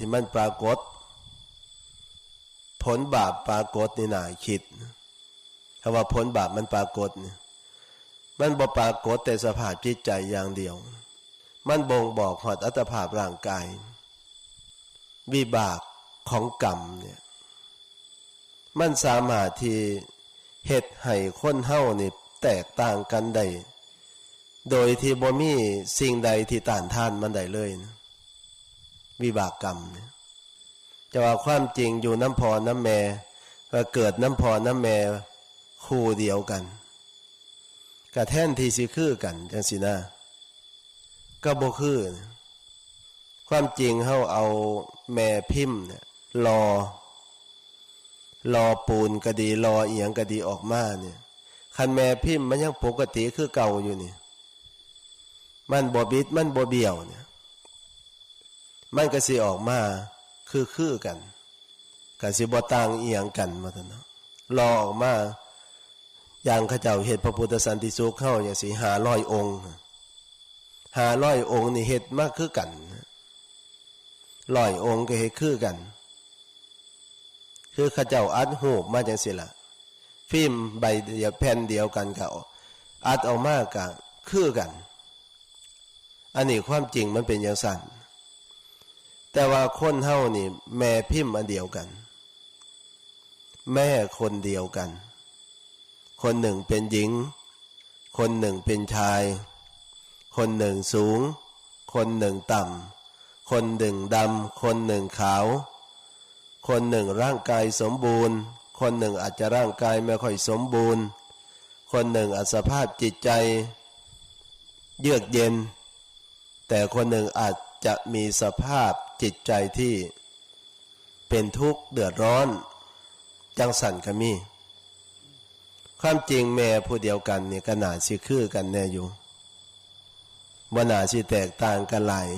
ที่มันปรากฏผลบาปปรากฏนี่น่าคิดคำว่าผลบาปมันปรากฏนี่มันบ่ปรากฏแต่สภาพจิตใจอย่างเดียวมันบ่งบอกหอดอัตภาพร่างกายวิบากของกรรมเนี่ยมันสามารถที่เฮ็ดให้คนเฮานี่แตกต่างกันได้โดยที่บ่มีสิ่งใดที่ต้านทานมันได้เลยนะวิบากกรรมเนี่ยจะว่าความจริงอยู่น้ำพอน้ำแม่ก็เกิดน้ำพอน้ำแม่คู่เดียวกันกะแท่นที่สิคือกันจังสินะก็บ่คือความจริงเฮาเอาแม่พิมพ์เนี่ยรอปูนก็ดีรอเอียงก็ดีออกมาเนี่ยคันแม่พิมพ์มันยังปกติคือเก่าอยู่นี่มันบ่บิดมันบ่เบี้ยวเนี่ยมันก็สิออกมาคือกันก็สิบ่ต่างเอียงกันว่าซั่นเนาะรอออกมาอย่างเขาเจ้าเฮ็ดพระพุทธสันติสุขเฮาจังซี่500องค์500องค์นี่เฮ็ดมาคือกัน100องค์ก็เฮ็ดคือกันคือเขาเจ้าอัดรูปมาจังซี่ล่ะฟิล์มใบเดียวแผ่นเดียวกันก็อัดออกมาก็คือกันอันนี้ความจริงมันเป็นอย่างนั้นแต่ว่าคนเฮานี่แม่พิมพ์อันเดียวกันแม่คนเดียวกันคนหนึ่งเป็นหญิงคนหนึ่งเป็นชายคนหนึ่งสูงคนหนึ่งต่ำคนหนึ่งดำคนหนึ่งขาวคนหนึ่งร่างกายสมบูรณ์คนหนึ่งอาจจะร่างกายไม่ค่อยสมบูรณ์คนหนึ่งอาจสภาพจิตใจเยือกเย็นแต่คนหนึ่งอาจจะมีสภาพจิตใจที่เป็นทุกข์เดือดร้อนจังสั่นก็มีความจริงแม่ผู้เดียวกันนี่ก็น่าสิคือกันแน่อยู่บ่น่าสิแตกต่างกันหลาย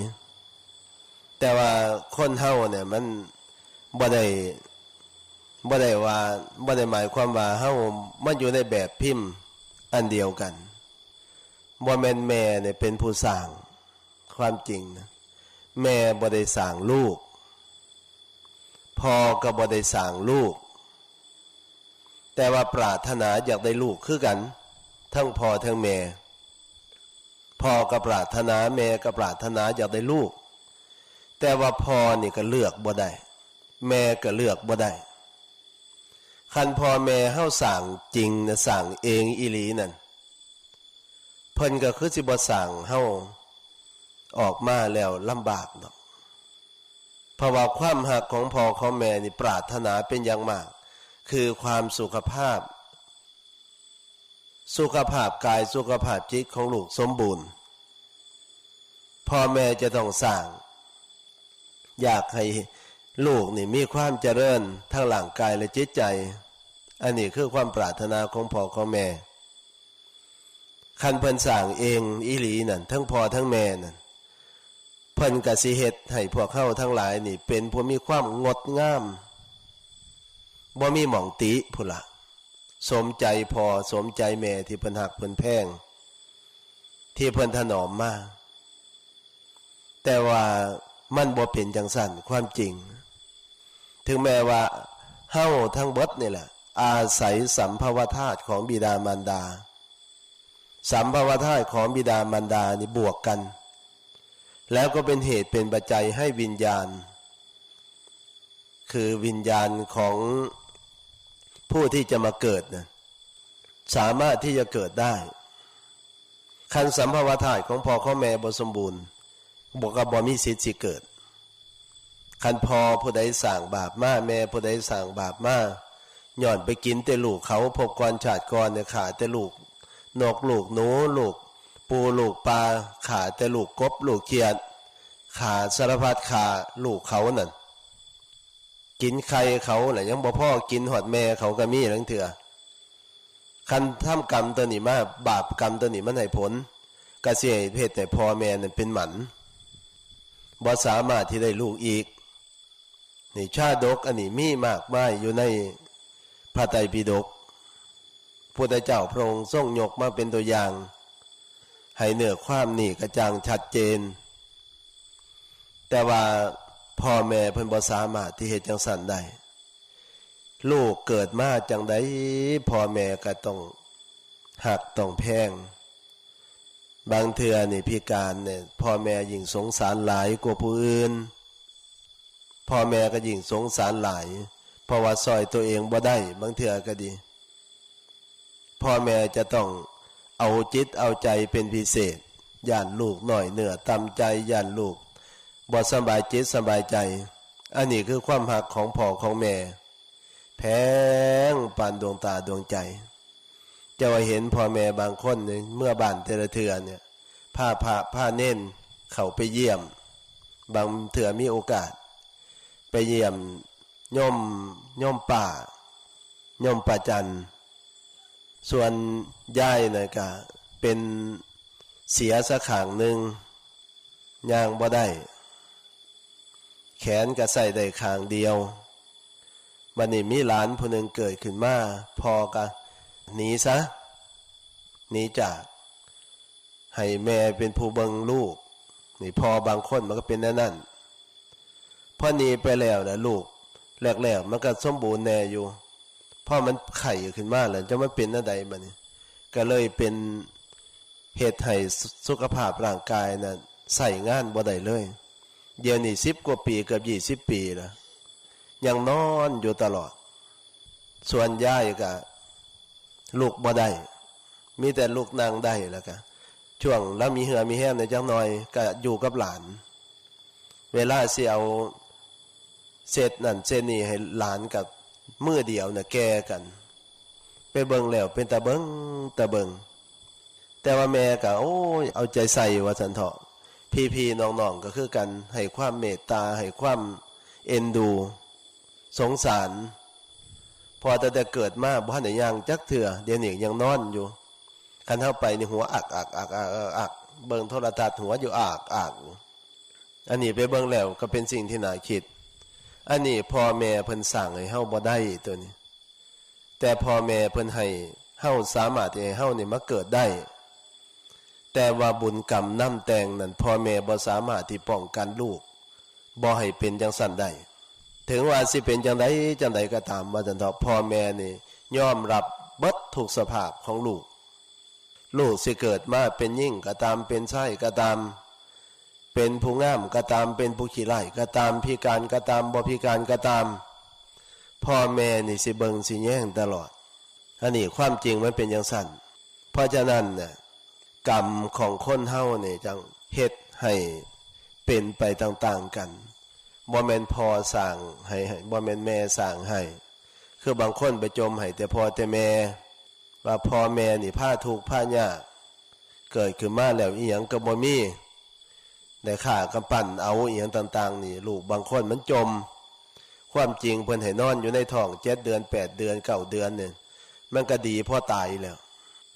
แต่ว่าคนเฮาเนี่ยมันบ่ได้ว่าบ่ได้หมายความว่าเฮามันอยู่ในแบบพิมพ์อันเดียวกันบ่แม่นแม่เนี่ยเป็นผู้สร้างความจริงนะแม่บ่ได้สร้างลูกพ่อก็บ่ได้สร้างลูกแต่ว่าปรารถนาอยากได้ลูกคือกันทั้งพ่อทั้งแม่พ่อก็ปรารถนาแม่ก็ปรารถนาอยากได้ลูกแต่ว่าพ่อนี่ก็เลือกบ่ได้แม่ก็เลือกบ่ได้คันพ่อแม่เฮาสร้างจริงนะสร้างเองอีหลีนั่นเพิ่นก็คือสิบ่สร้างเฮาออกมาแล้วลำบากดอกเพราะว่าความหักของพ่อของแม่นี่ปรารถนาเป็นอย่างมากคือความสุขภาพกายสุขภาพจิตของลูกสมบูรณ์พ่อแม่จะต้องสร้างอยากให้ลูกนี่มีความเจริญทั้งร่างกายและจิตใจอันนี้คือความปรารถนาของพ่อของแม่คันเพิ่นสร้างเองอีหลีนั่นทั้งพ่อทั้งแม่นั่นเพิ่นก็สิเฮ็ดให้พวกเฮาทั้งหลายนี่เป็นผู้มีความงดงามบ่มีหม่องติพุ่นล่ะสมใจพ่อสมใจแม่ที่เพิ่นฮักเพิ่นแพงที่เพิ่นถนอมมาแต่ว่ามันบ่เป็นจังซั่นความจริงถึงแม้ว่าเฮาทั้งเบิดนี่แหละอาศัยสัมภวธาตุของบิดามารดาสัมภวธาตุของบิดามารดานี่บวกกันแล้วก็เป็นเหตุเป็นปัจจัยให้วิญญาณคือวิญญาณของผู้ที่จะมาเกิดนะสามารถที่จะเกิดได้คันสัมภวธาตุของพ่อของแม่บ่สมบูรณ์บ่มีสิทธิ์สิเกิดคันพ่อผู้ใดสร้างบาปมาแม่ผู้ใดสร้างบาปมาย้อนไปกินแต่ลูกเขาพบก่อนชาติก่อนเนี่ยขาแต่ลูกนกลูกหนูลูกปูลูกปลาขาแต่ลูกกบลูกเขียดขาสารพัดขาลูกเขานั่นกินไข่เขาแหละยังบ่พ่อกินหอดแม่เขาก็มีทั้งเถื่อคันทำกรรมตัวนี้มาบาปกรรมตัวนี้มันให้ผลกระเสียเพศแต่พ่อแม่นั่นเป็นหมันบ่สามารถที่ได้ลูกอีกนี่ชาดกอันนี้มีมากมายอยู่ในพระไตรปิฎกพุทธเจ้าพระองค์ทรงยกมาเป็นตัวอย่างให้เนื้อความนี่กระจ่างชัดเจนแต่ว่า พ่อแม่เพิ่นบ่สามารถที่เฮ็ดจังซั่นได้ลูกเกิดมาจังไดพ่อแม่ก็ต้องหักต้องแพงบางเทื่อนี่พิการเนี่ยพ่อแม่ยิ่งสงสารหลายกว่าผู้อื่นพ่อแม่ก็ยิ่งสงสารหลายเพราะว่าซอยตัวเองบ่ได้บางเทื่อก็ดีพ่อแม่จะต้องเอาจิตเอาใจเป็นพิเศษย่านลูกน้อยเนื้อต่ำใจย่านลูกบ่สบายจิตสบายใจอันนี้คือความหักของพ่อของแม่แพงปานดวงตาดวงใจจะว่าเห็นพ่อแม่บางคนเนี่ยเมื่อบ้านแต่ละเทื่อเนี่ยผ้าเน้นเข้าไปเยี่ยมบางเทื่อมีโอกาสไปเยี่ยมย่อมป่าจันส่วนยายน่ะก็เป็นเสียสักข้างหนึ่งย่างบ่ได้แขนก็ใส่ได้ข้างเดียวบัดนี้มีหลานผู้หนึ่งเกิดขึ้นมาพอก็หนีซะหนีจากให้แม่เป็นผู้เบิ่งลูกนี่พอบางคนมันก็เป็นนั่นพอหนีไปแล้วนะลูกแรกๆมันก็สมบูรณ์แน่อยู่พอมันไข่ขึ้นมาแล้วจะมันเป็นอะไรบัดนี้ก็เลยเป็นเหตุให้สุขภาพร่างกายน่ะใส่งานบ่ได้เลยเดี๋ยวนี้10 กว่าปีเกือบ20 ปีแล้วยังนอนอยู่ตลอดส่วนยายก็ลูกบ่ได้มีแต่ลูกนั่งได้แล้วก็ช่วงแล้วมีเหือมีแห้งในจังหน่อยก็อยู่กับหลานเวลาสิเอาเศษนั่นเศษนี่ให้หลานกับมือเดียวน่ะแก่กันไปเบิ่งแล้วเป็นตาเบิ่งแต่ว่าแม่ก็โอ้ยเอาใจใส่ว่าซั่นเถาะพี่ๆน้องๆก็คือกันให้ความเมตตาให้ความเอ็นดูสงสารพอแต่เกิดมาบ่ทันได้ย่างจักเทื่อเดี๋ยวนี้ยังนอนอยู่คันเฮาไปนี่หัวอักเบิ่งโทรทัศน์หัวอยู่อักอันนี้ไปเบิ่งแล้วก็เป็นสิ่งที่น่าคิดอันนี้พ่อแม่เพิ่นสร้างให้เฮาบ่ได้ตัวนี้แต่พ่อแม่เพิ่นให้เฮาสามารถที่ให้เฮานี่มาเกิดได้แต่ว่าบุญกรรมนำแต่งนั้นพ่อแม่บ่สามารถที่ป้องกันลูกบ่ให้เป็นจังซั่นได้ถึงว่าสิเป็นจังไดก็ตามว่าจังเถาะพ่อแม่นี่ยอมรับเบิดทุกสภาพของลูกสิเกิดมาเป็นหญิงก็ตามเป็นชายก็ตามเป็นผู้งามก็ตามเป็นผู้ขี้ร้ายก็ตามพิการก็ตามบ่พิการก็ตามพ่อแม่นี่สิเบิ่งสิแย่งตลอดอันนี้ความจริงมันเป็นอย่างสั้นเพราะฉะนั้นเนี่ยกรรมของคนเฮานี่จังเฮ็ดให้เป็นไปต่างๆกันบ่แม่นพ่อสร้างให้บ่แม่นแม่สร้างให้คือบางคนไปจมให้แต่พ่อแต่แม่ว่าพ่อแม่นี่พาทุกข์พายากเกิดขึ้นมาแล้วอีหยังก็บ่มีได้ค่ากำปั้นเอาอีหยังต่างๆนี่ลูกบางคนมันจมความจริงเพิ่นให้นอนอยู่ในท้อง7 เดือน8 เดือน9 เดือนเนี่ยมันก็ดีพอตายแล้ว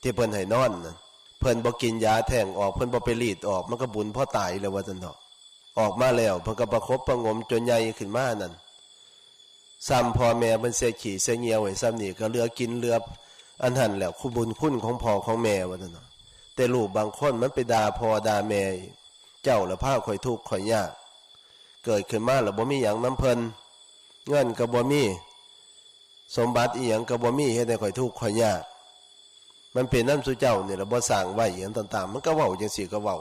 ที่เพิ่นให้นอนน่ะเพิ่นบ่กินยาแทงออกเพิ่นบ่ไปรีดออกมันก็บุญพอตายแล้วว่าซั่นเถาะออกมาแล้วเพิ่นก็ประคบประงมจนใหญ่ขึ้นมานั่นซ้ำพ่อแม่เพิ่นเสียขี้เสียเหงียวไว้ซ้ำนี่ก็เหลือกินเหลืออันนั้นแล้วคุณบุญคุณของพ่อของแม่ว่าซั่นเนาะแต่ลูกบางคนมันไปด่าพ่อด่าแม่เจ้าละพาข่อยทุกข์ข่อยยากเกิดขึ้นมาแล้วบ่มีหยังนำเพิ่นเงินก็บ่มีสมบัติอีหยังก็บ่มีเฮ็ดให้ข่อยทุกข์ข่อยยากมันเป็นนำสู่เจ้านี่ล่ะบ่สร้างไว้อีหยังต่างๆมันก็เว้าจังซี่ก็เว้า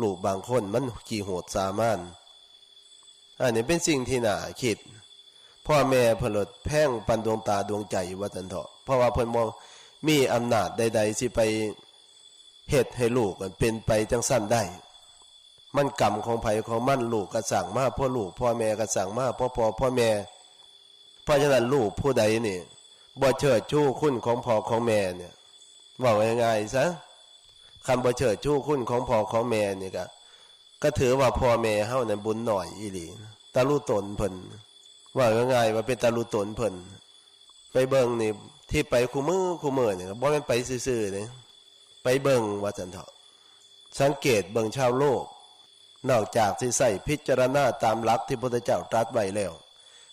ลูกบางคนมันขี้โหดสามานอันนี้เป็นสิ่งที่น่าคิดพ่อแม่เพิ่นลดแพ่งปันดวงตาดวงใจว่าซั่นเถาะเพราะว่าเพิ่นบ่มีอำนาจใดๆสิไปเฮ็ดให้ลูกมันเป็นไปจังซั่นได้มันกรรมของไผของมันลูกก็สั่งมาพ่อลูกพ่อแม่ก็สั่งมาพ่อแม่เพราะฉะนั้นลูกผู้ใดนี่บ่เชิดชูคุณของพ่อของแม่เนี่ยเว้าง่ายๆซะคำบ่เชิดชูคุณของพ่อของแม่นี่ก็ถือว่าพ่อแม่เฮานั้นบุญน้อยอีหลีตะลุตนเพิ่นว่าง่ายๆว่าเป็นตะลุตนเพิ่นไปเบิ่งนี่ที่ไปคู่มือนี่บ่แม่นไปซื่อๆนี่ไปเบิ่งว่าซั่นเถาะสังเกตเบิ่งชาวโลกนอกจากสิใส่พิจารณาตามหลักที่พระพุทธเจ้าตรัสไว้แล้ว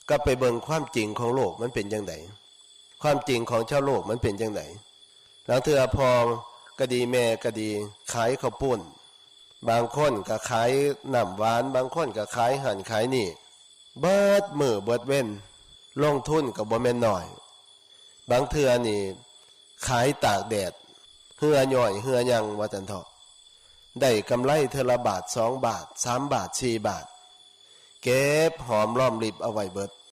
ก็ไปเบิ่งความจริงของโลกมันเป็นจังไดความจริงของชาวโลกมันเป็นจังไดหลังเทื่อพอก็ดีแม่ก็ดีขายข้าวปุ้นบางคนก็ขายน้ำหวานบางคนก็ขายหั่นขายนี่ เบิดมือเบิดเว้นลงทุนกับบ่แม่นน้อยบางเทื่อนี่ขายตากแดดเหือย่อยเหือยังว่าจันเถาะได้กำไรเทอละบาท2 บาท3 บาท4 บาทเก็บหอมรอมริบเอาไว้เบิด